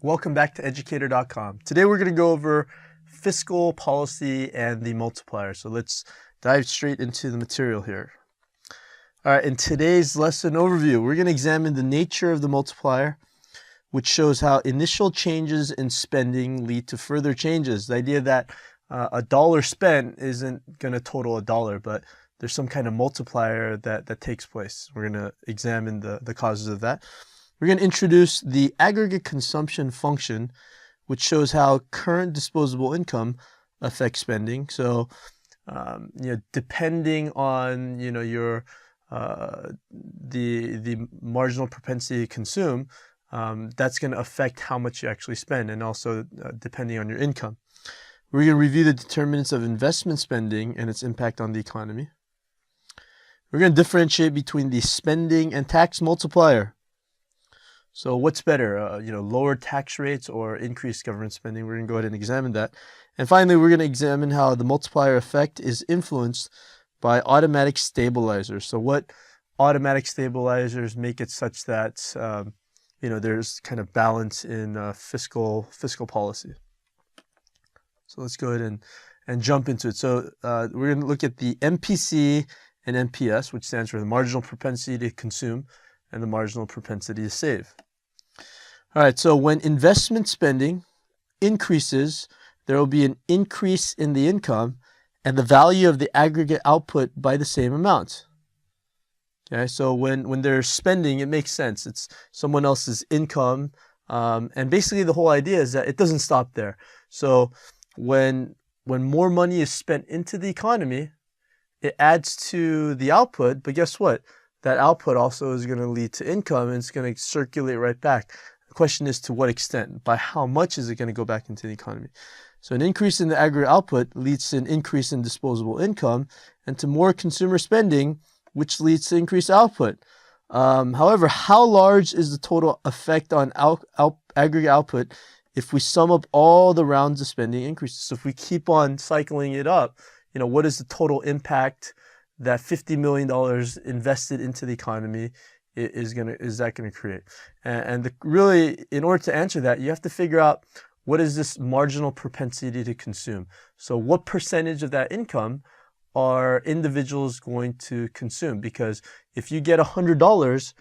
Welcome back to Educator.com. Today we're going to go over fiscal policy and the multiplier. So let's dive straight into the material here. All right, in today's lesson overview, we're going to examine the nature of the multiplier, which shows how initial changes in spending lead to further changes. The idea that a dollar spent isn't going to total a dollar, but there's some kind of multiplier that takes place. We're going to examine the causes of that. We're going to introduce the aggregate consumption function, which shows how current disposable income affects spending. So, depending on your the marginal propensity to consume, that's going to affect how much you actually spend, and also depending on your income. We're going to review the determinants of investment spending and its impact on the economy. We're going to differentiate between the spending and tax multiplier. So what's better, lower tax rates or increased government spending? We're going to go ahead and examine that. And finally, we're going to examine how the multiplier effect is influenced by automatic stabilizers. So what automatic stabilizers make it such that, there's kind of balance in fiscal policy. So let's go ahead and jump into it. So we're going to look at the MPC and MPS, which stands for the marginal propensity to consume and the marginal propensity to save. All right, so when investment spending increases, there will be an increase in the income and the value of the aggregate output by the same amount. Okay, so when they're spending, it makes sense. It's someone else's income, and basically the whole idea is that it doesn't stop there. So when more money is spent into the economy, it adds to the output, but guess what? That output also is going to lead to income, and it's going to circulate right back. The question is to what extent, by how much is it going to go back into the economy? So an increase in the aggregate output leads to an increase in disposable income and to more consumer spending, which leads to increased output. However, how large is the total effect on aggregate output if we sum up all the rounds of spending increases? So if we keep on cycling it up, what is the total impact that $50 million invested into the economy is that going to create? And really, in order to answer that, you have to figure out what is this marginal propensity to consume. So what percentage of that income are individuals going to consume? Because if you get $100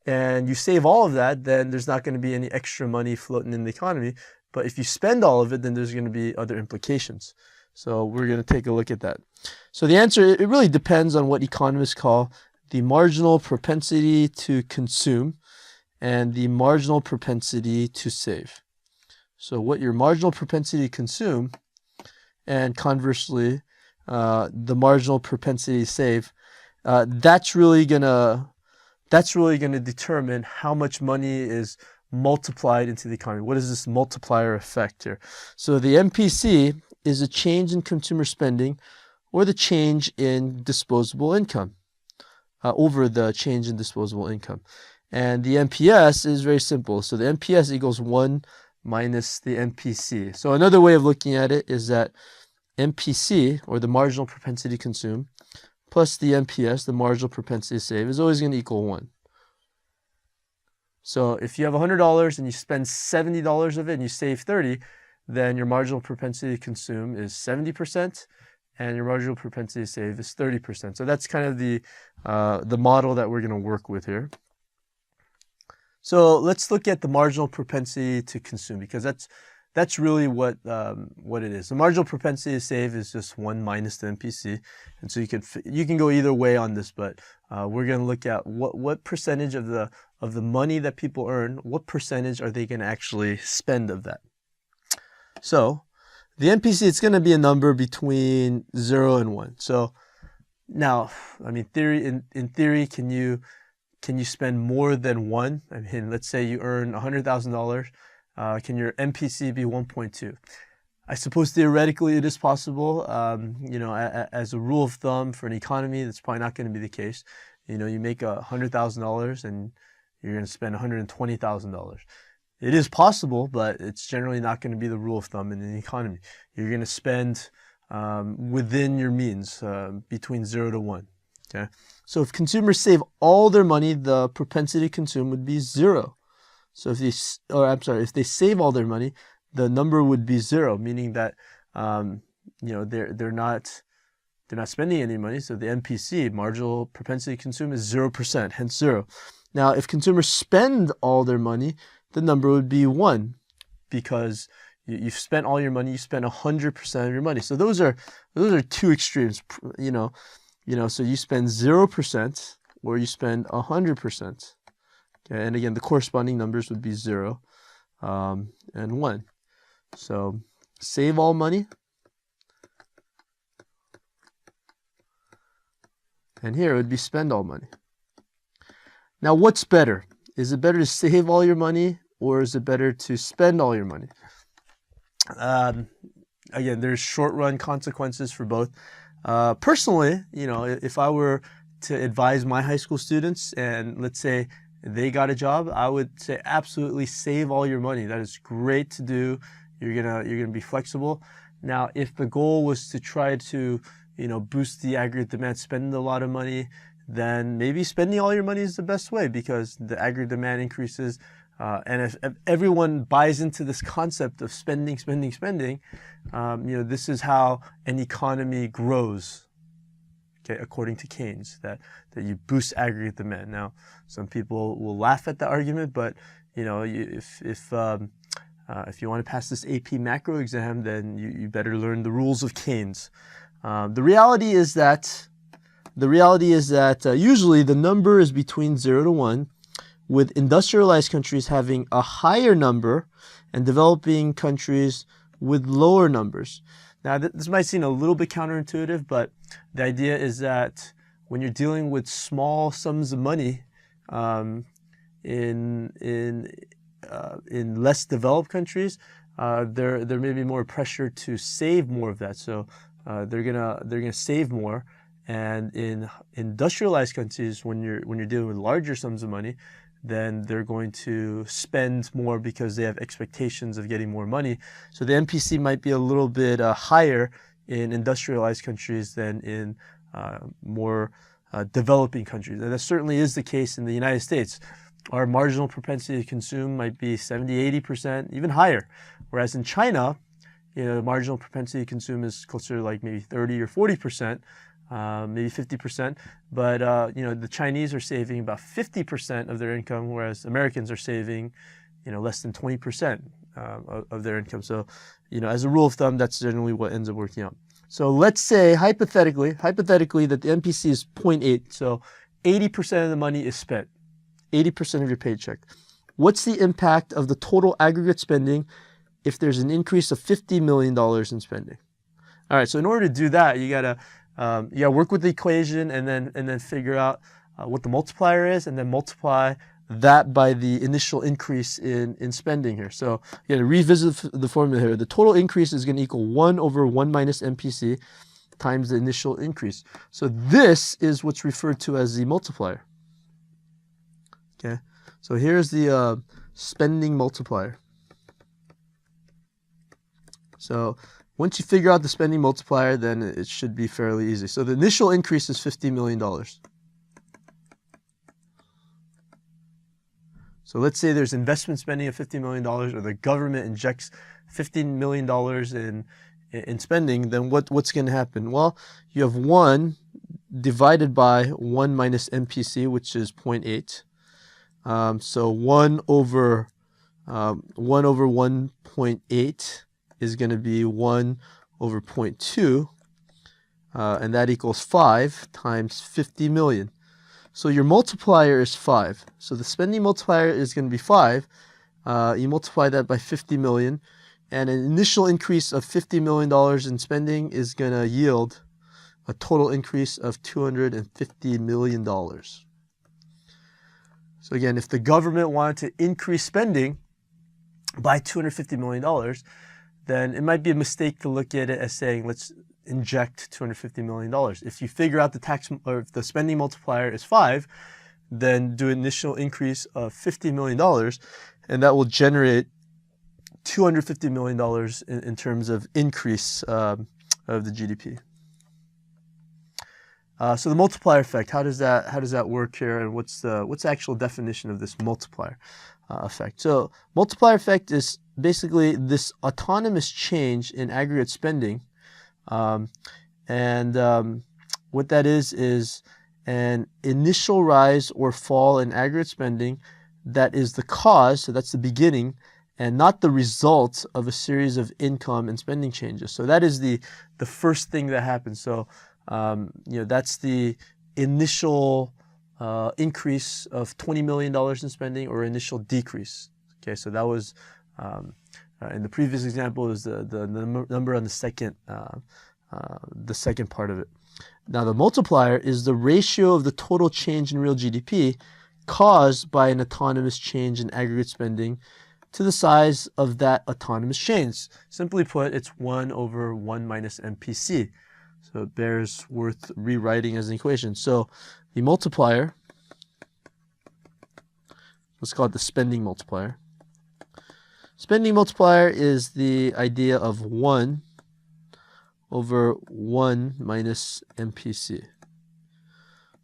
and you save all of that, then there's not going to be any extra money floating in the economy. But if you spend all of it, then there's going to be other implications. So we're going to take a look at that. So the answer, it really depends on what economists call the marginal propensity to consume and the marginal propensity to save. So what your marginal propensity to consume and conversely the marginal propensity to save, that's really gonna determine how much money is multiplied into the economy. What is this multiplier effect here? So the MPC is a change in consumer spending or the change in disposable income over the change in disposable income. And the MPS is very simple. So the MPS equals 1 minus the MPC. So another way of looking at it is that MPC, or the marginal propensity to consume, plus the MPS, the marginal propensity to save, is always going to equal 1. So if you have $100 and you spend $70 of it and you save 30, then your marginal propensity to consume is 70%, and your marginal propensity to save is 30%. So that's kind of the model that we're going to work with here. So let's look at the marginal propensity to consume, because that's really what it is. The marginal propensity to save is just 1 minus the MPC, and so you can go either way on this, but we're going to look at what percentage of the money that people earn, what percentage are they going to actually spend of that. So the MPC, it's going to be a number between 0 and 1. So now, in theory, can you spend more than 1? Let's say you earn $100,000. Can your MPC be 1.2? I suppose theoretically it is possible. As a rule of thumb for an economy, that's probably not going to be the case. You make $100,000 and you're going to spend $120,000. It is possible, but it's generally not going to be the rule of thumb in an economy. You're going to spend within your means, between 0 to 1. Okay, so if consumers save all their money, the propensity to consume would be 0. So if they save all their money, the number would be 0, meaning that they're not spending any money. So the MPC, marginal propensity to consume, is 0%, hence 0. Now, if consumers spend all their money, the number would be 1, because you've spent all your money. You spent 100% of your money. So those are two extremes. So you spend 0% or you spend 100%. Okay, and again, the corresponding numbers would be 0 and 1. So save all money. And here it would be spend all money. Now, what's better? Is it better to save all your money, or is it better to spend all your money? Again, there's short-run consequences for both. Personally, if I were to advise my high school students, and let's say they got a job, I would say absolutely save all your money. That is great to do. You're gonna be flexible. Now, if the goal was to try to boost the aggregate demand, spend a lot of money, then maybe spending all your money is the best way, because the aggregate demand increases. And if everyone buys into this concept of spending, this is how an economy grows. Okay, according to Keynes, that you boost aggregate demand. Now, some people will laugh at the argument, but if you want to pass this AP macro exam, then you better learn the rules of Keynes. The reality is that usually the number is between 0 to 1, with industrialized countries having a higher number and developing countries with lower numbers. Now, this might seem a little bit counterintuitive, but the idea is that when you're dealing with small sums of money in less developed countries, there may be more pressure to save more of that. So they're gonna save more. And in industrialized countries, when you're dealing with larger sums of money, then they're going to spend more because they have expectations of getting more money. So the MPC might be a little bit higher in industrialized countries than in more developing countries. And that certainly is the case in the United States. Our marginal propensity to consume might be 70, 80%, even higher. Whereas in China, the marginal propensity to consume is closer to like maybe 30 or 40%. Maybe 50%, but the Chinese are saving about 50% of their income, whereas Americans are saving, less than 20% of their income. So, as a rule of thumb, that's generally what ends up working out. So let's say hypothetically that the MPC is 0.8. So 80% of the money is spent, 80% of your paycheck. What's the impact of the total aggregate spending if there's an increase of $50 million in spending? All right. So in order to do that, you gotta work with the equation and then figure out what the multiplier is, and then multiply that by the initial increase in spending here. So you gotta revisit the formula here. The total increase is going to equal 1 over 1 minus MPC times the initial increase. So this is what's referred to as the multiplier. Okay. So here's the spending multiplier. So once you figure out the spending multiplier, then it should be fairly easy. So the initial increase is $50 million. So let's say there's investment spending of $50 million, or the government injects $15 million in spending, then what's going to happen? Well, you have 1 divided by 1 minus MPC, which is 0.8. So 1 over 1.8 is going to be 1 over 0.2, and that equals 5 times 50 million. So your multiplier is 5. So the spending multiplier is going to be 5. You multiply that by 50 million, and an initial increase of $50 million in spending is going to yield a total increase of $250 million. So again, if the government wanted to increase spending by $250 million, then it might be a mistake to look at it as saying, let's inject $250 million. If you figure out the spending multiplier is 5, then do an initial increase of $50 million, and that will generate $250 million in terms of increase of the GDP. So the multiplier effect, how does that work here, and what's the actual definition of this multiplier? effect. So multiplier effect is basically this autonomous change in aggregate spending. What that is an initial rise or fall in aggregate spending that is the cause, so that's the beginning, and not the result of a series of income and spending changes. So that is the first thing that happens. So that's the initial increase of $20 million in spending or initial decrease. Okay, so that was in the previous example is the number on the second part of it. Now the multiplier is the ratio of the total change in real GDP caused by an autonomous change in aggregate spending to the size of that autonomous change. Simply put, it's 1 over 1 minus MPC. So it bears worth rewriting as an equation. So the multiplier, let's call it the spending multiplier. Spending multiplier is the idea of 1 over 1 minus MPC.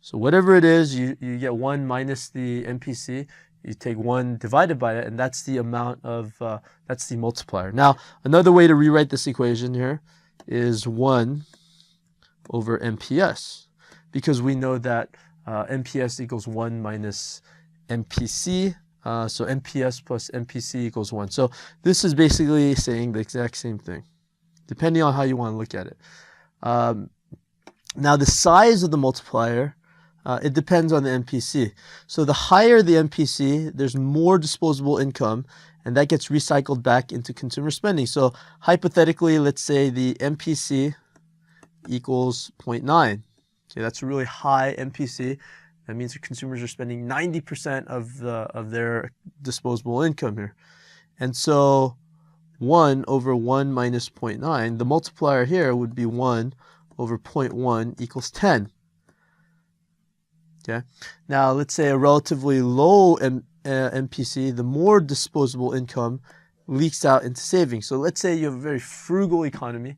So whatever it is, you get 1 minus the MPC, you take 1 divided by it, and that's the amount of, that's the multiplier. Now, another way to rewrite this equation here is 1 over MPS, because we know that MPS equals 1 minus MPC, so MPS plus MPC equals 1. So this is basically saying the exact same thing, depending on how you want to look at it. Now the size of the multiplier, it depends on the MPC. So the higher the MPC, there's more disposable income, and that gets recycled back into consumer spending. So hypothetically, let's say the MPC equals 0.9. Okay, that's a really high MPC. That means the consumers are spending 90% of their disposable income here. And so 1 over 1 minus 0.9, the multiplier here would be 1 over 0.1 equals 10. Okay. Now let's say a relatively low MPC, the more disposable income leaks out into savings. So let's say you have a very frugal economy,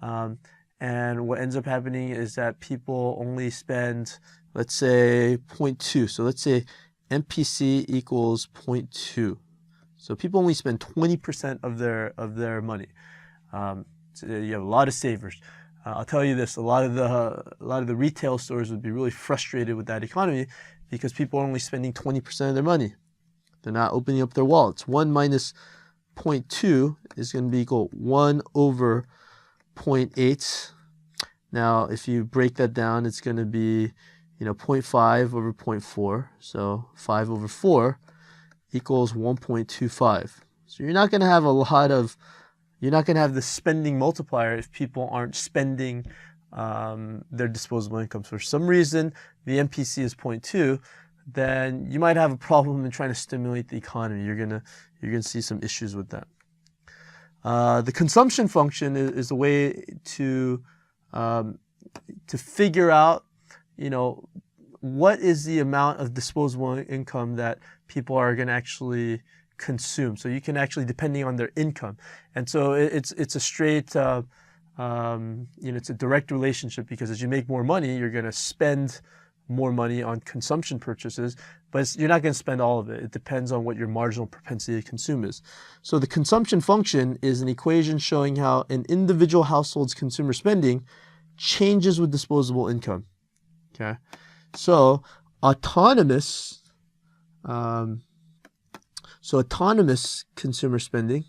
and what ends up happening is that people only spend, let's say, 0.2. So let's say MPC equals 0.2. So people only spend 20% of their money. So you have a lot of savers. I'll tell you this: a lot of the retail stores would be really frustrated with that economy because people are only spending 20% of their money. They're not opening up their wallets. 1 minus 0.2 is going to be equal 1 over 0.8. Now, if you break that down, it's going to be 0.5 over 0.4. So 5 over 4 equals 1.25. So you're not going to have you're not going to have the spending multiplier if people aren't spending their disposable income. So for some reason, the MPC is 0.2, then you might have a problem in trying to stimulate the economy. You're gonna see some issues with that. The consumption function is a way to figure out, what is the amount of disposable income that people are going to actually consume. So you can actually, depending on their income, and so it's a straight, it's a direct relationship, because as you make more money, you're going to spend more money on consumption purchases, but you're not going to spend all of it. It depends on what your marginal propensity to consume is. So the consumption function is an equation showing how an individual household's consumer spending changes with disposable income. Okay, so autonomous consumer spending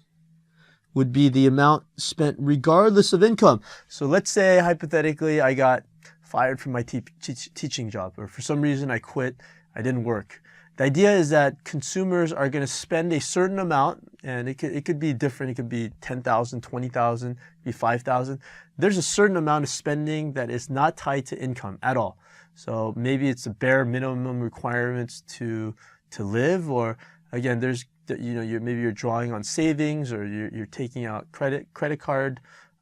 would be the amount spent regardless of income. So let's say hypothetically I got fired from my teaching job, or for some reason I quit, I didn't work. The idea is that consumers are going to spend a certain amount, and it could be different. It could be 10,000, 20,000, it could be 5,000. There's a certain amount of spending that is not tied to income at all. So maybe it's the bare minimum requirements to live, or again, there's maybe you're drawing on savings, or you're taking out credit card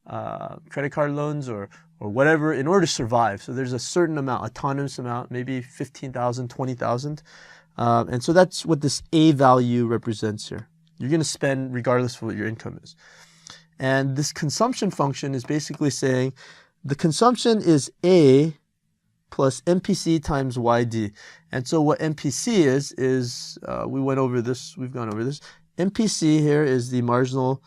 loans, or whatever in order to survive. So there's a certain amount, autonomous amount, maybe 15,000, 20,000. And so that's what this A value represents here. You're going to spend regardless of what your income is. And this consumption function is basically saying the consumption is A plus MPC times YD. And so what MPC is we went over this, we've gone over this. MPC here is the marginal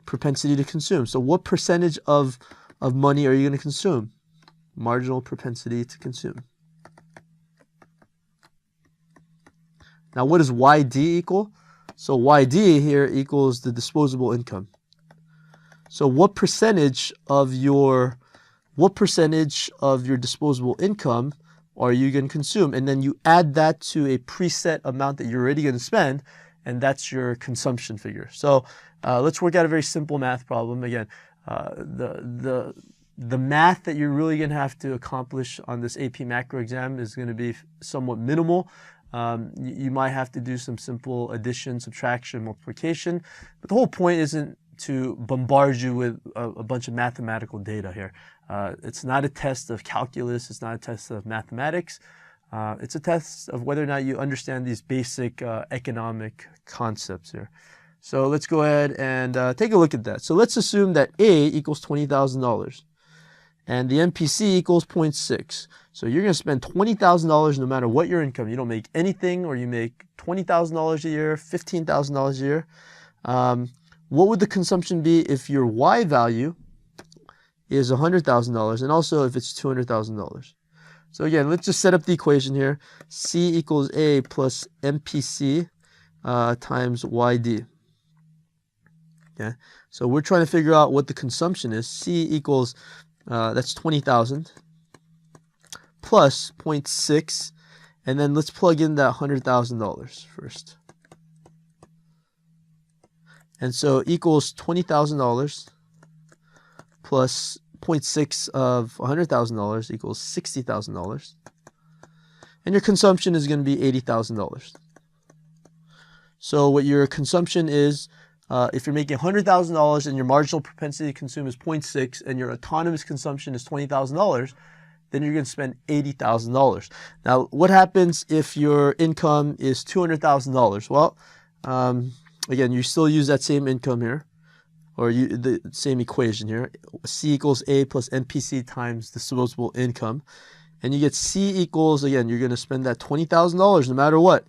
propensity to consume. So what percentage of money are you going to consume? Marginal propensity to consume. Now what does YD equal? So YD here equals the disposable income. So what percentage of your disposable income are you going to consume? And then you add that to a preset amount that you're already going to spend, and that's your consumption figure. So let's work out a very simple math problem. Again, the math that you're really going to have to accomplish on this AP macro exam is going to be somewhat minimal. You might have to do some simple addition, subtraction, multiplication, but the whole point isn't to bombard you with a bunch of mathematical data here. It's not a test of calculus, it's not a test of mathematics, it's a test of whether or not you understand these basic economic concepts here. So let's go ahead and take a look at that. So let's assume that A equals $20,000 and the MPC equals 0.6. So you're going to spend $20,000 no matter what your income. You don't make anything, or you make $20,000 a year, $15,000 a year. What would the consumption be if your Y value is $100,000 and also if it's $200,000? So again, let's just set up the equation here. C equals A plus MPC times YD. Okay, so we're trying to figure out what the consumption is. C equals, that's 20,000 plus 0.6, and then let's plug in that $100,000 first. And so equals $20,000 plus 0.6 of $100,000 equals $60,000. And your consumption is going to be $80,000. So what your consumption is, if you're making $100,000 and your marginal propensity to consume is 0.6 and your autonomous consumption is $20,000, then you're going to spend $80,000. Now, what happens if your income is $200,000? Well, again, you still use that same income here, or the same equation here. C equals A plus MPC times disposable income. And you get C equals, again, you're going to spend that $20,000 no matter what,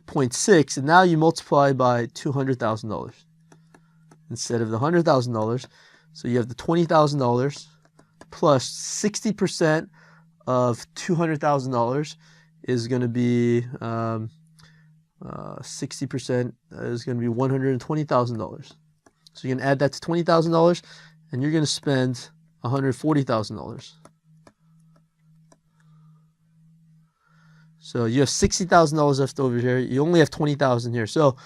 0.6, and now you multiply by $200,000 instead of the $100,000. So you have the $20,000 plus 60% of $200,000 is going to be 60% is going to be $120,000. So you can add that to $20,000, and you're going to spend $140,000. So you have $60,000 left over here. You only have $20,000 here. So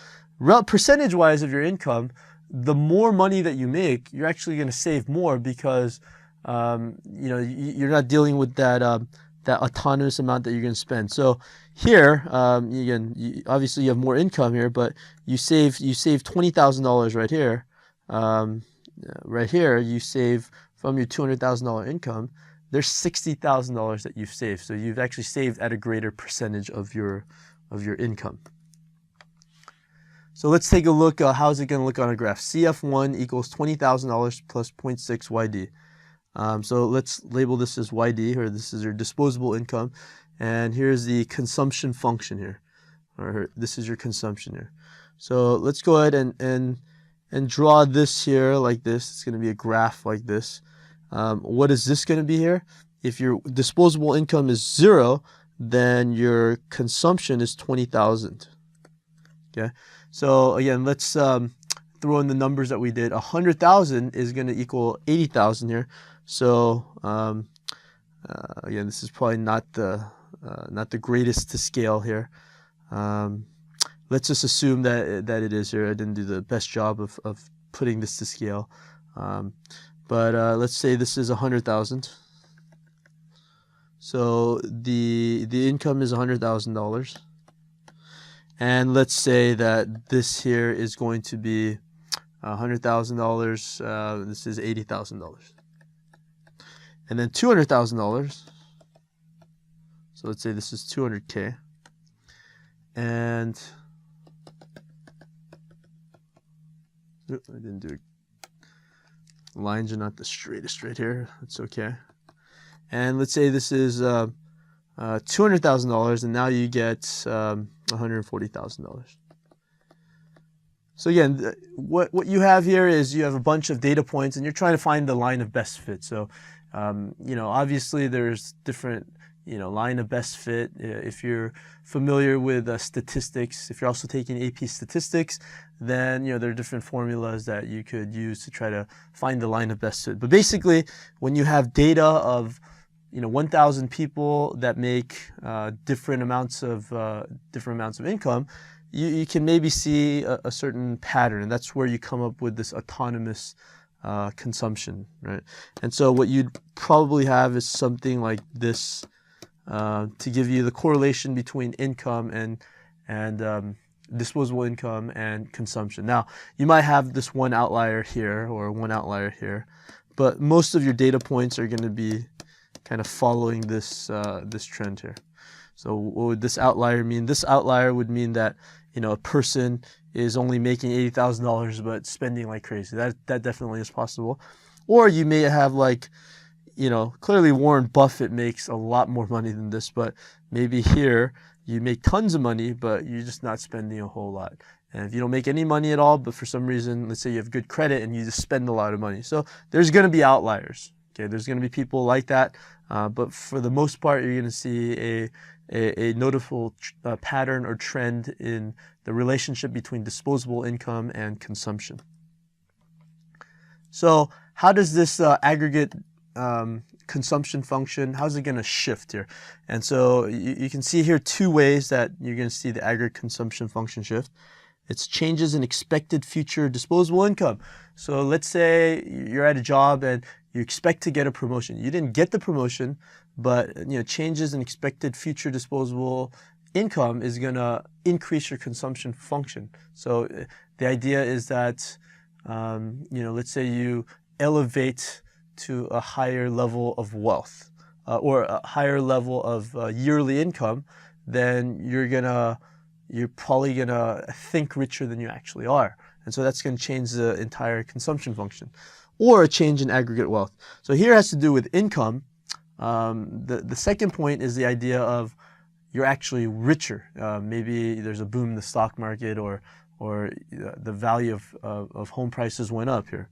percentage-wise of your income, the more money that you make, you're actually going to save more because you're not dealing with that that autonomous amount that you're going to spend. So here, again, obviously you have more income here, but you save $20,000 right here. Right here, you save from your $200,000 income. There's $60,000 that you've saved. So you've actually saved at a greater percentage of your income. So let's take a look. How's it going to look on a graph? CF1 equals $20,000 plus 0.6 YD. So let's label this as YD, or this is your disposable income. And here's the consumption function here, or this is your consumption here. So let's go ahead and draw this here like this. It's going to be a graph like this. What is this going to be here? If your disposable income is 0, then your consumption is 20,000. Okay. So again, let's throw in the numbers that we did. 100,000 is going to equal 80,000 here. So again, this is probably not the greatest to scale here. Let's just assume that it is here. I didn't do the best job of putting this to scale. But let's say this is 100,000. So the income is $100,000. And let's say that this here is going to be $100,000. This is $80,000. And then $200,000. So let's say this is 200K. And I didn't do it. Lines are not the straightest right here. It's okay. And let's say this is $200,000, and now you get $140,000. So again, what you have here is you have a bunch of data points, and you're trying to find the line of best fit. So, obviously there's different, line of best fit. If you're familiar with statistics, if you're also taking AP statistics, then, there are different formulas that you could use to try to find the line of best fit. But basically, when you have data of 1,000 people that make different amounts of income, you can maybe see a certain pattern, and that's where you come up with this autonomous consumption, right? And so what you'd probably have is something like this to give you the correlation between income and disposable income and consumption. Now, you might have this one outlier here or one outlier here, but most of your data points are going to be kind of following this trend here. So what would this outlier mean? This outlier would mean that a person is only making $80,000 but spending like crazy. That definitely is possible. Or you may have clearly Warren Buffett makes a lot more money than this, but maybe here you make tons of money, but you're just not spending a whole lot. And if you don't make any money at all, but for some reason, let's say you have good credit and you just spend a lot of money. So there's going to be outliers. Okay, there's going to be people like that, but for the most part, you're going to see a notable pattern or trend in the relationship between disposable income and consumption. So how does this aggregate consumption function, how's it going to shift here? And so you can see here two ways that you're going to see the aggregate consumption function shift. It's changes in expected future disposable income. So let's say you're at a job and you expect to get a promotion. You didn't get the promotion, but changes in expected future disposable income is going to increase your consumption function. So the idea is that let's say you elevate to a higher level of wealth or a higher level of yearly income, then you're probably gonna think richer than you actually are. And so that's going to change the entire consumption function, or a change in aggregate wealth. So here it has to do with income. The second point is the idea of you're actually richer. Maybe there's a boom in the stock market, or the value of home prices went up here.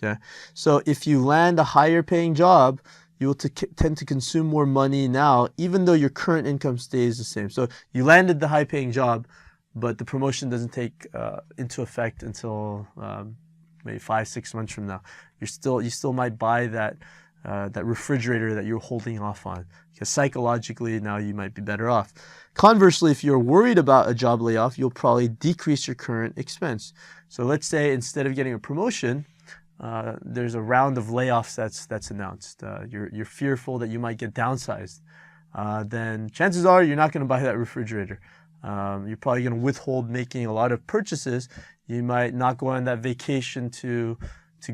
Okay, so if you land a higher paying job, you will tend to consume more money now, even though your current income stays the same. So you landed the high paying job, but the promotion doesn't take into effect until maybe 5-6 months from now. You still might buy that refrigerator that you're holding off on, because psychologically now you might be better off. Conversely, if you're worried about a job layoff, you'll probably decrease your current expense. So let's say instead of getting a promotion, there's a round of layoffs that's announced. You're fearful that you might get downsized. Then chances are you're not going to buy that refrigerator. You're probably going to withhold making a lot of purchases. You might not go on that vacation to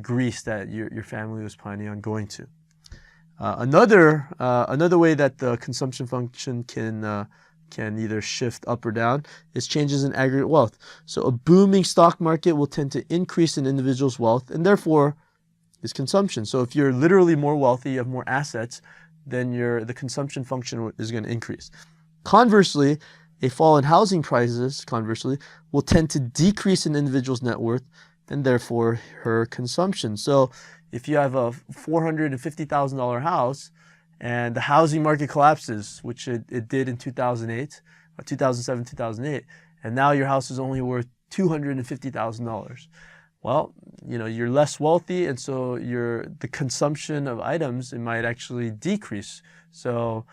Greece that your family was planning on going to. Another way that the consumption function can either shift up or down is changes in aggregate wealth. So a booming stock market will tend to increase an individual's wealth, and therefore his consumption. So if you're literally more wealthy, you have more assets, then the consumption function is going to increase. Conversely, a fall in housing prices, will tend to decrease an individual's net worth, and therefore her consumption. So if you have a $450,000 house and the housing market collapses, which it did in 2007, 2008, and now your house is only worth $250,000. Well, you're less wealthy, and so the consumption of items, it might actually decrease. So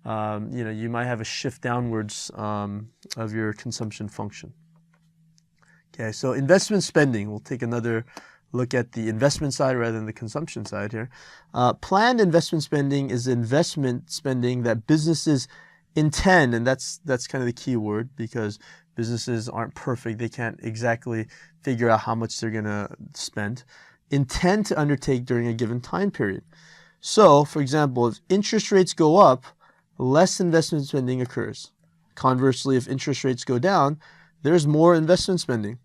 you might have a shift downwards of your consumption function. Okay, so investment spending. We'll take another look at the investment side rather than the consumption side here. Planned investment spending is investment spending that businesses intend, and that's kind of the key word, because businesses aren't perfect. They can't exactly figure out how much they're going to spend. Intend to undertake during a given time period. So, for example, if interest rates go up, less investment spending occurs. Conversely, if interest rates go down, there's more investment spending.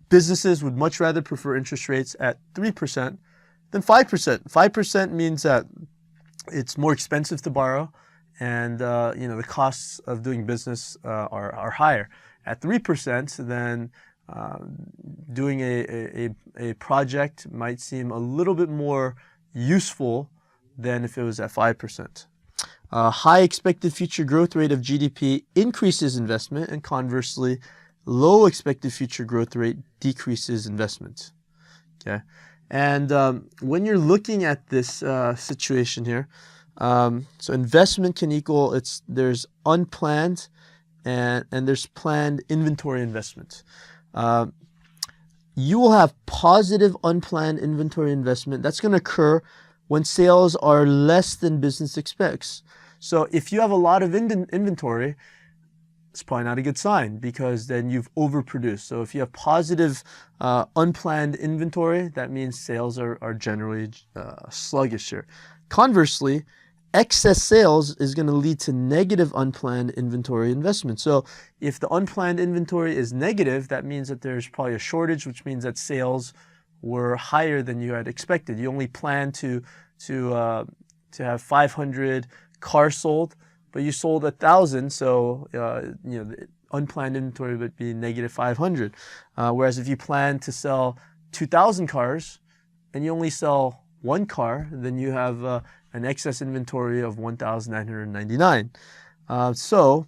Businesses would much rather prefer interest rates at 3% than 5%. 5% means that it's more expensive to borrow, and the costs of doing business are higher. At 3%, then doing a project might seem a little bit more useful than if it was at 5%. High expected future growth rate of GDP increases investment, and conversely, low expected future growth rate decreases investment. Okay, and when you're looking at this situation here, so investment can equal there's unplanned and there's planned inventory investment. You will have positive unplanned inventory investment. That's going to occur when sales are less than business expects. So if you have a lot of inventory, it's probably not a good sign, because then you've overproduced. So if you have positive unplanned inventory, that means sales are generally sluggish here. Conversely, excess sales is going to lead to negative unplanned inventory investment. So if the unplanned inventory is negative, that means that there's probably a shortage, which means that sales were higher than you had expected. You only planned to have 500 cars sold, but you sold 1,000, so the unplanned inventory would be negative 500. Whereas if you plan to sell 2,000 cars and you only sell one car, then you have an excess inventory of 1,999. So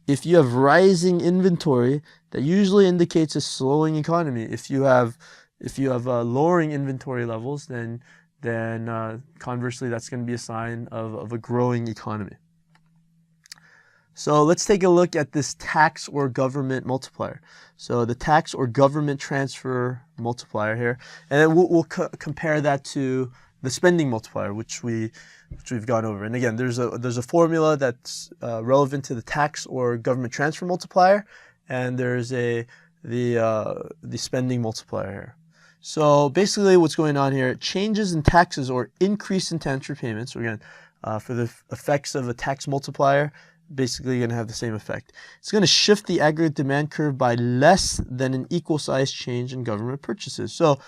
if you have rising inventory, that usually indicates a slowing economy. If you have lowering inventory levels, then conversely, that's going to be a sign of a growing economy. So let's take a look at this tax or government multiplier. So the tax or government transfer multiplier here, and then we'll compare that to the spending multiplier, which we've gone over. And again, there's a formula that's relevant to the tax or government transfer multiplier, and there's the spending multiplier here. So basically, what's going on here? Changes in taxes or increase in tax repayments. So again, for the effects of a tax multiplier, basically going to have the same effect. It's going to shift the aggregate demand curve by less than an equal size change in government purchases. So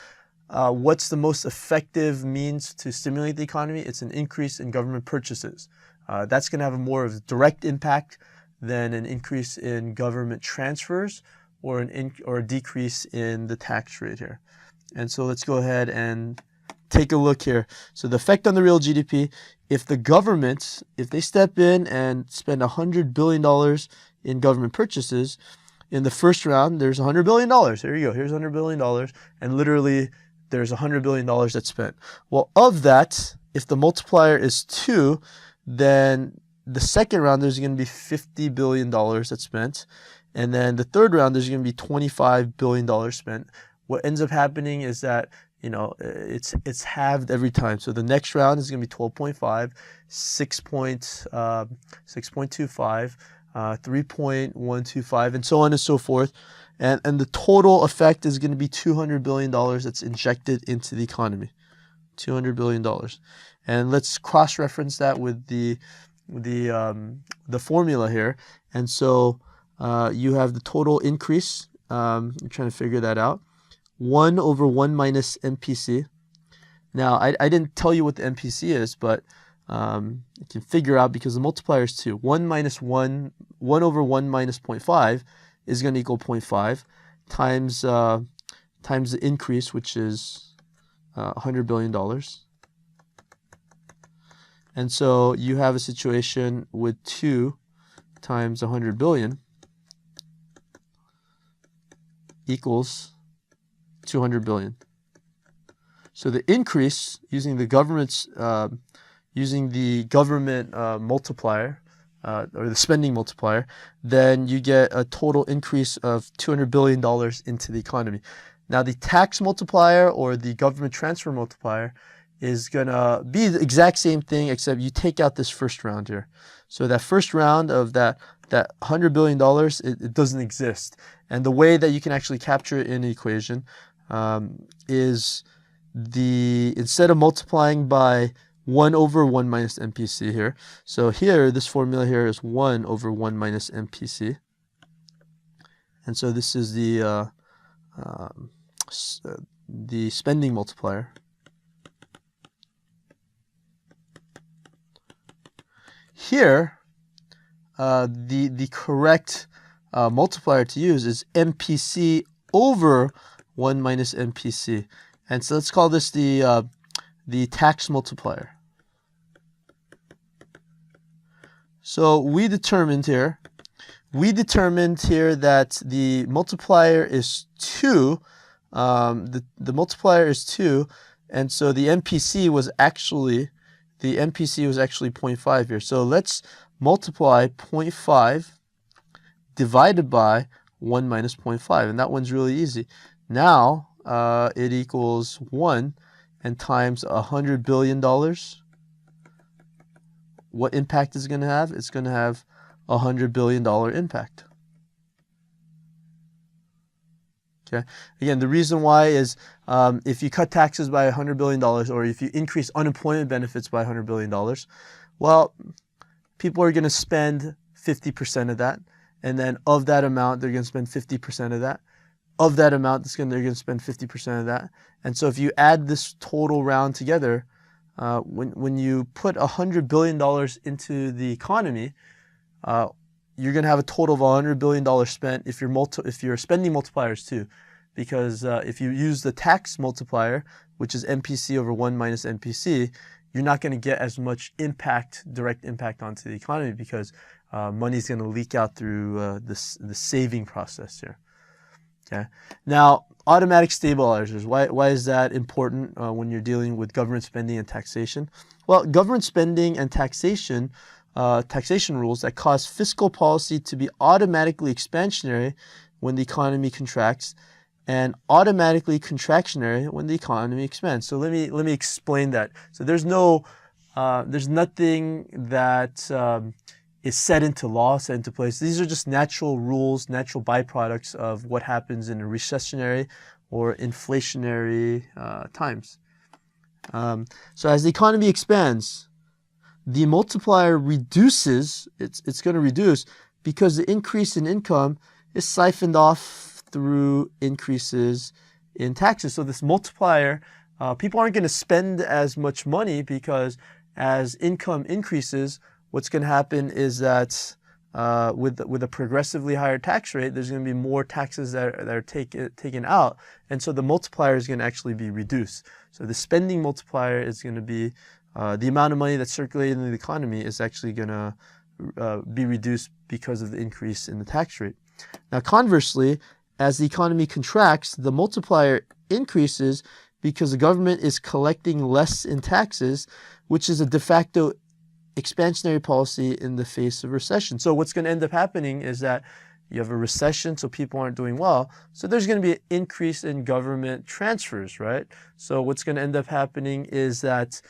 what's the most effective means to stimulate the economy? It's an increase in government purchases. That's going to have a more of a direct impact than an increase in government transfers or a decrease in the tax rate here. And so let's go ahead and take a look here. So the effect on the real GDP, if the government, if they step in and spend $100 billion in government purchases, in the first round, there's $100 billion. Here you go. Here's $100 billion. And literally, there's $100 billion that's spent. Well, of that, if the multiplier is 2, then the second round, there's going to be $50 billion that's spent. And then the third round, there's going to be $25 billion spent. What ends up happening is that it's halved every time. So the next round is going to be 12.5, 6.25, 3.125, and so on and so forth. And the total effect is going to be $200 billion that's injected into the economy. $200 billion. And let's cross-reference that with the formula here. And so you have the total increase. I'm trying to figure that out. 1 over 1 minus MPC. Now, I didn't tell you what the MPC is, but you can figure out because the multiplier is 2. 1 minus 1 over 1 minus 0.5 is going to equal 0.5 times the increase, which is $100 billion. And so you have a situation with 2 times 100 billion equals 200 billion. So the increase using the government multiplier or the spending multiplier, then you get a total increase of $200 billion into the economy. Now the tax multiplier or the government transfer multiplier is going to be the exact same thing, except you take out this first round here. So that first round of that $100 billion, it doesn't exist. And the way that you can actually capture it in the equation is instead of multiplying by 1 over 1 minus MPC here. So here, this formula here is 1 over 1 minus MPC. And so this is the spending multiplier. here, the correct multiplier to use is MPC over 1 minus MPC. And so let's call this the tax multiplier. So we determined here that the multiplier is 2. The multiplier is 2, and so the MPC was actually 0.5 here. So let's multiply 0.5 divided by 1 minus 0.5, and that one's really easy. Now it equals 1 and times $100 billion. What impact is it going to have? It's going to have $100 billion impact. Okay. Again, the reason why is if you cut taxes by $100 billion or if you increase unemployment benefits by $100 billion, well, people are going to spend 50% of that. And then of that amount, they're going to spend 50% of that. Of that amount, they're going to spend 50% of that. And so if you add this total round together, when you put $100 billion into the economy, you're going to have a total of $100 billion spent if you're spending multipliers too. Because if you use the tax multiplier, which is MPC over 1 minus MPC, you're not going to get as much direct impact onto the economy because money is going to leak out through the saving process here. Okay. Now, automatic stabilizers. Why is that important when you're dealing with government spending and taxation? Well, government spending and taxation rules that cause fiscal policy to be automatically expansionary when the economy contracts and automatically contractionary when the economy expands. So let me explain that. So there's nothing that is set into law, set into place. These are just natural rules, natural byproducts of what happens in a recessionary or inflationary times. So as the economy expands, the multiplier reduces, it's going to reduce because the increase in income is siphoned off through increases in taxes. So this multiplier, people aren't going to spend as much money because as income increases, what's going to happen is that with a progressively higher tax rate, there's going to be more taxes that are taken out. And so the multiplier is going to actually be reduced. So the spending multiplier is going to be the amount of money that's circulating in the economy is actually going to be reduced because of the increase in the tax rate. Now, conversely, as the economy contracts, the multiplier increases because the government is collecting less in taxes, which is a de facto expansionary policy in the face of recession. So what's going to end up happening is that you have a recession, so people aren't doing well. So there's going to be an increase in government transfers, right? So what's going to end up happening is that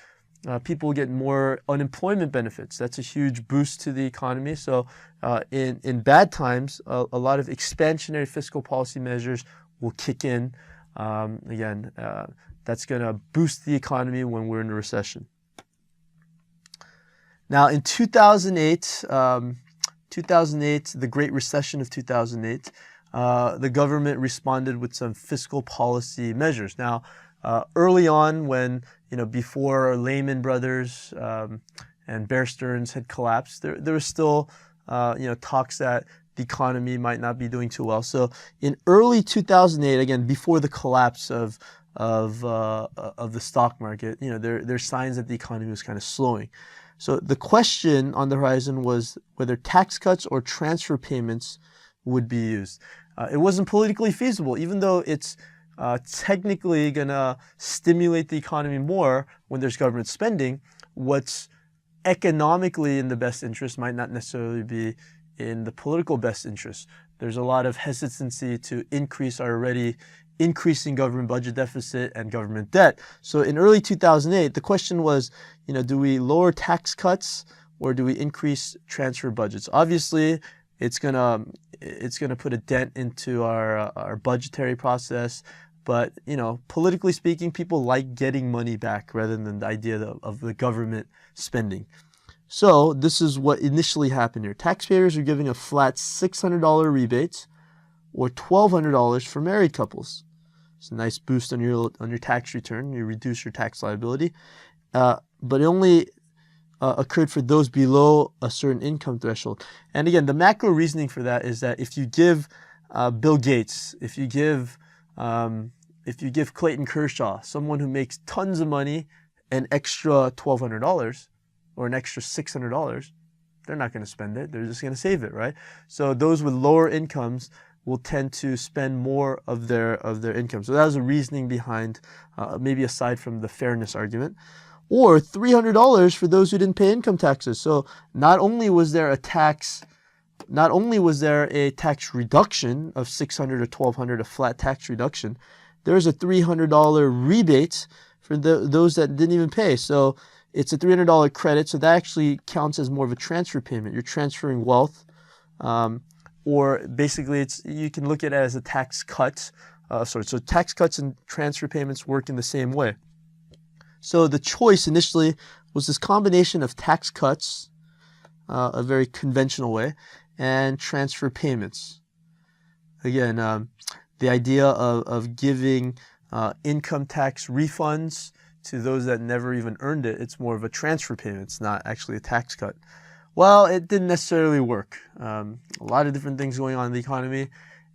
people get more unemployment benefits. That's a huge boost to the economy. So in bad times, a lot of expansionary fiscal policy measures will kick in. That's going to boost the economy when we're in a recession. Now, in 2008, the Great Recession of 2008, the government responded with some fiscal policy measures. Now, early on, when before Lehman Brothers and Bear Stearns had collapsed, there was still talks that the economy might not be doing too well. So in early 2008, again before the collapse of the stock market, there's signs that the economy was kind of slowing. So the question on the horizon was whether tax cuts or transfer payments would be used. It wasn't politically feasible, even though it's technically going to stimulate the economy more when there's government spending. What's economically in the best interest might not necessarily be in the political best interest. There's a lot of hesitancy to increase our already increasing government budget deficit and government debt. So in early 2008, the question was, do we lower tax cuts or do we increase transfer budgets? Obviously, it's gonna put a dent into our budgetary process. But politically speaking, people like getting money back rather than the idea of the government spending. So this is what initially happened here. Taxpayers are giving a flat $600 rebate or $1,200 for married couples. It's a nice boost on your tax return. You reduce your tax liability, but it only occurred for those below a certain income threshold. And again, the macro reasoning for that is that if you give Bill Gates, if you give Clayton Kershaw, someone who makes tons of money, an extra $1,200 or an extra $600, they're not going to spend it. They're just going to save it, right? So those with lower incomes will tend to spend more of their income. So that was the reasoning behind, maybe aside from the fairness argument. Or $300 for those who didn't pay income taxes. So not only was there a tax reduction of $600 or $1,200, a flat tax reduction, there's a $300 rebate for those that didn't even pay. So it's a $300 credit. So that actually counts as more of a transfer payment. You're transferring wealth. Or basically, you can look at it as a tax cut. So tax cuts and transfer payments work in the same way. So the choice initially was this combination of tax cuts, a very conventional way, and transfer payments. Again, the idea of giving income tax refunds to those that never even earned it, it's more of a transfer payment. It's not actually a tax cut. Well, it didn't necessarily work. A lot of different things going on in the economy,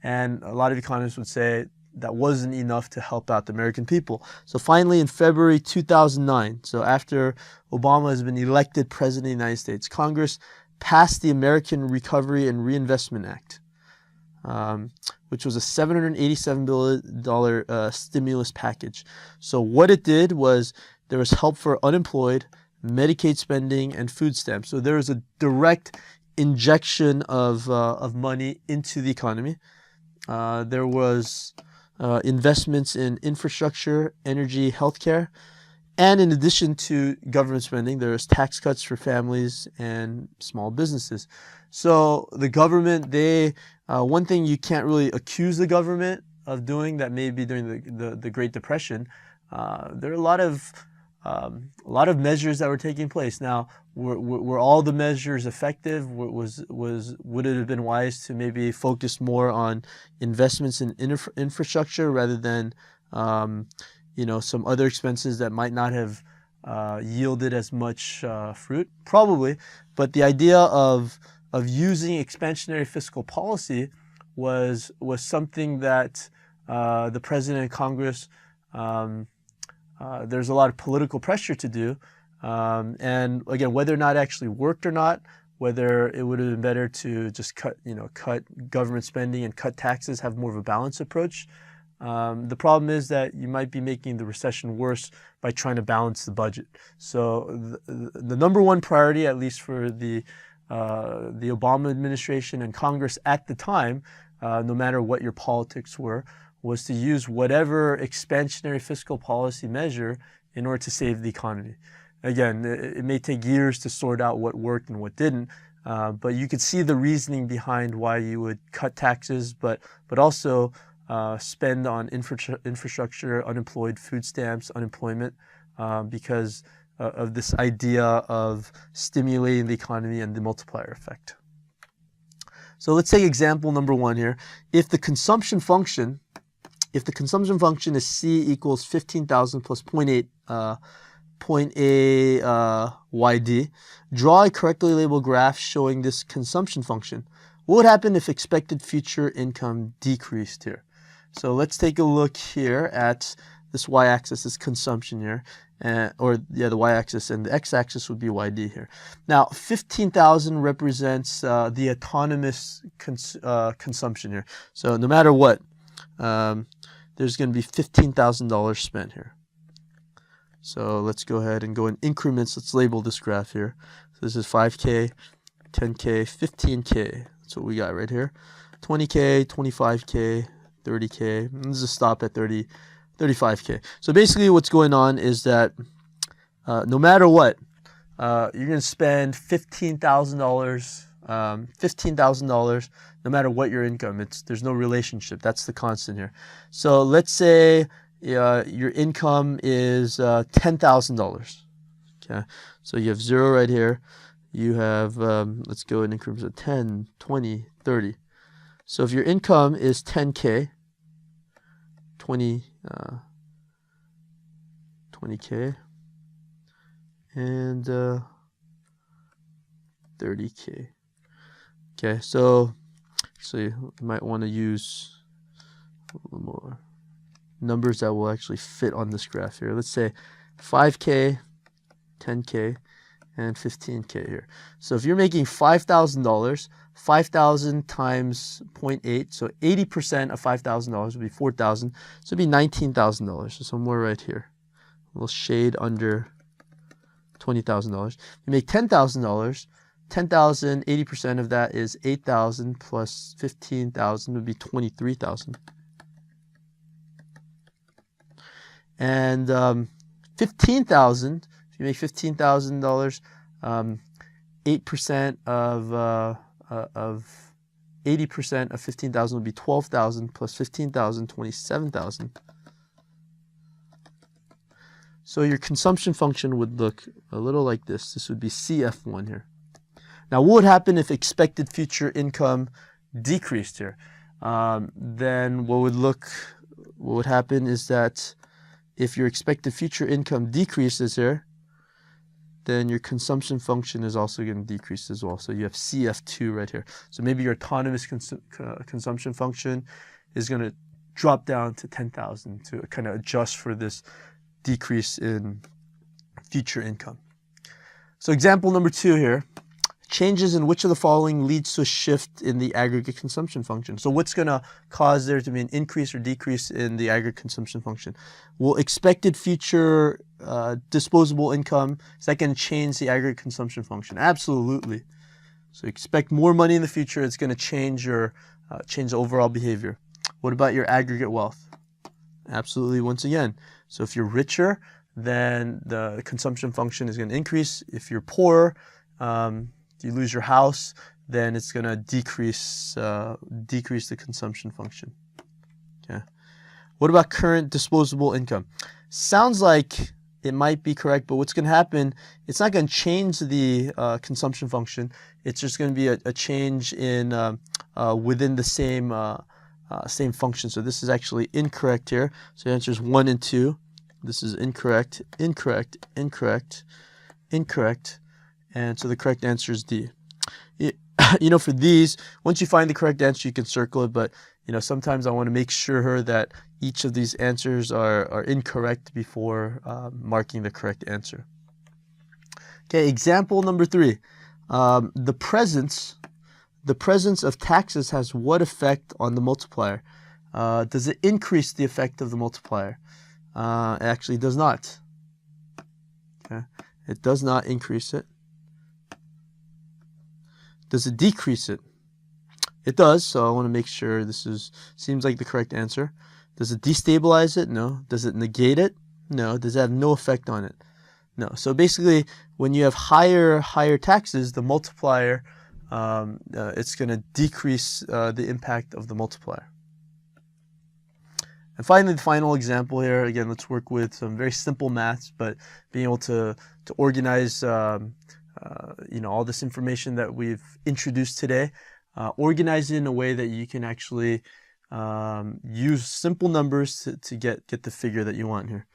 and a lot of economists would say that wasn't enough to help out the American people. So finally, in February 2009, so after Obama has been elected president of the United States, Congress passed the American Recovery and Reinvestment Act, which was a $787 billion stimulus package. So what it did was there was help for unemployed, Medicaid spending, and food stamps. So there was a direct injection of money into the economy. There was investments in infrastructure, energy, healthcare, and in addition to government spending, there was tax cuts for families and small businesses. So the government, one thing you can't really accuse the government of doing that maybe during the Great Depression, there are a lot of measures that were taking place. Now, were all the measures effective? Would it have been wise to maybe focus more on investments in infrastructure rather than some other expenses that might not have yielded as much fruit? Probably, but the idea of using expansionary fiscal policy was something that the president and Congress, there's a lot of political pressure to do. And again, whether or not it actually worked or not, whether it would have been better to just cut government spending and cut taxes, have more of a balanced approach. The problem is that you might be making the recession worse by trying to balance the budget. So the number one priority, at least for the Obama administration and Congress at the time, no matter what your politics were, was to use whatever expansionary fiscal policy measure in order to save the economy. Again, it may take years to sort out what worked and what didn't, but you could see the reasoning behind why you would cut taxes, but also spend on infrastructure, unemployed, food stamps, unemployment, because of this idea of stimulating the economy and the multiplier effect. So let's take example number one here. If the consumption function is C equals 15,000 plus 0.8 YD, draw a correctly labeled graph showing this consumption function. What would happen if expected future income decreased here? So let's take a look here at this y-axis, this consumption here, the y-axis, and the x-axis would be YD here. Now, 15,000 represents the autonomous consumption here. So no matter what, there's going to be $15,000 spent here. So let's go ahead and go in increments. Let's label this graph here. So this is 5K, 10K, 15K. That's what we got right here. 20K, 25K, 30K. This is a stop at 35K. So basically what's going on is that no matter what, you're going to spend $15,000 no matter what your income. There's no relationship. That's the constant here. So let's say your income is $10,000. Okay, so you have 0 right here. You have, let's go in increments of 10, 20, 30. So if your income is 10K, 20K, and 30K. Okay, so you might want to use a little more numbers that will actually fit on this graph here. Let's say 5K, 10K, and 15K here. So if you're making $5,000, 5,000 times 0.8, so 80% of $5,000 would be 4,000, so it'd be $19,000, so somewhere right here. A little shade under $20,000. You make $10,000, 10,000, 80% of that is 8,000 plus 15,000 would be 23,000. And 15,000, if you make $15,000, 8% of 80% of 15,000 would be 12,000 plus 15,000, 27,000. So your consumption function would look a little like this. This would be CF1 here. Now, what would happen if expected future income decreased here? Then what would happen is that if your expected future income decreases here, then your consumption function is also going to decrease as well. So you have CF2 right here. So maybe your autonomous consumption function is going to drop down to 10,000 to kind of adjust for this decrease in future income. So example number 2 here. Changes in which of the following leads to a shift in the aggregate consumption function? So what's going to cause there to be an increase or decrease in the aggregate consumption function? Well, expected future disposable income, is that going to change the aggregate consumption function? Absolutely. So expect more money in the future, it's going to change your change the overall behavior. What about your aggregate wealth? Absolutely, once again. So if you're richer, then the consumption function is going to increase. If you're poor, you lose your house, then it's going to decrease the consumption function. Okay. What about current disposable income? Sounds like it might be correct, but what's going to happen, it's not going to change the consumption function. It's just going to be a change in within the same function. So this is actually incorrect here. So the answer is 1 and 2. This is incorrect, incorrect, incorrect, incorrect. And so the correct answer is D. You know, for these, once you find the correct answer, you can circle it. But, you know, sometimes I want to make sure that each of these answers are incorrect before marking the correct answer. Okay, example number 3. The presence of taxes has what effect on the multiplier? Does it increase the effect of the multiplier? It actually does not. Okay, it does not increase it. Does it decrease it? It does, so I want to make sure this seems like the correct answer. Does it destabilize it? No. Does it negate it? No. Does it have no effect on it? No. So basically, when you have higher taxes, the multiplier, it's going to decrease the impact of the multiplier. And finally, the final example here. Again, let's work with some very simple maths, but being able to organize all this information that we've introduced today, organize it in a way that you can actually use simple numbers to get the figure that you want here.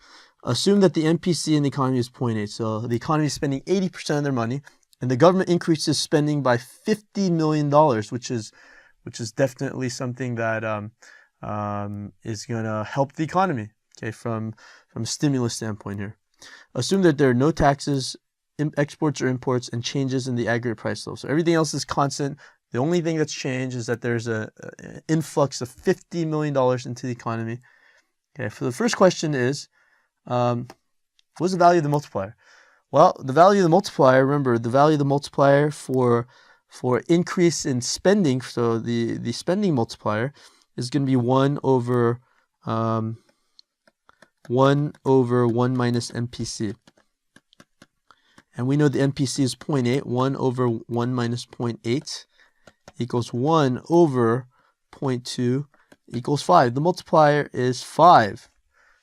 Assume that the MPC in the economy is 0.8. So the economy is spending 80% of their money, and the government increases spending by $50 million, which is definitely something that is going to help the economy. Okay, from a stimulus standpoint here. Assume that there are no taxes, exports or imports, and changes in the aggregate price level. So everything else is constant. The only thing that's changed is that there's an influx of $50 million into the economy. Okay, for the first question is, what's the value of the multiplier? Well, the value of the multiplier, remember, the value of the multiplier for increase in spending, so the spending multiplier is going to be 1 over 1 minus MPC. And we know the MPC is 0.8. 1 over 1 minus 0.8 equals 1 over 0.2 equals 5. The multiplier is 5.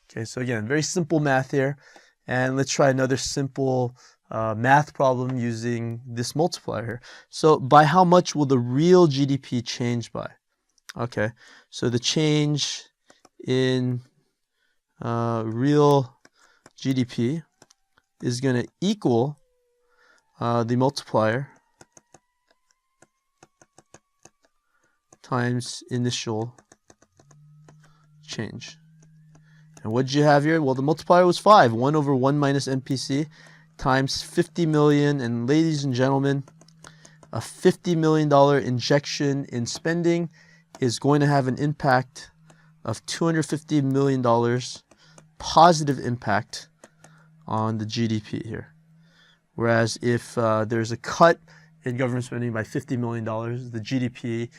Okay, so again, very simple math here. And let's try another simple math problem using this multiplier here. So by how much will the real GDP change by? Okay, so the change in real GDP is going to equal the multiplier times initial change. And what did you have here? Well, the multiplier was 5. 1 over 1 minus MPC times 50 million. And ladies and gentlemen, a $50 million injection in spending is going to have an impact of $250 million positive impact on the GDP here. Whereas if there's a cut in government spending by $50 million, the GDP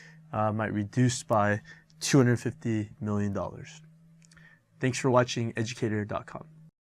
might reduce by $250 million. Thanks for watching Educator.com.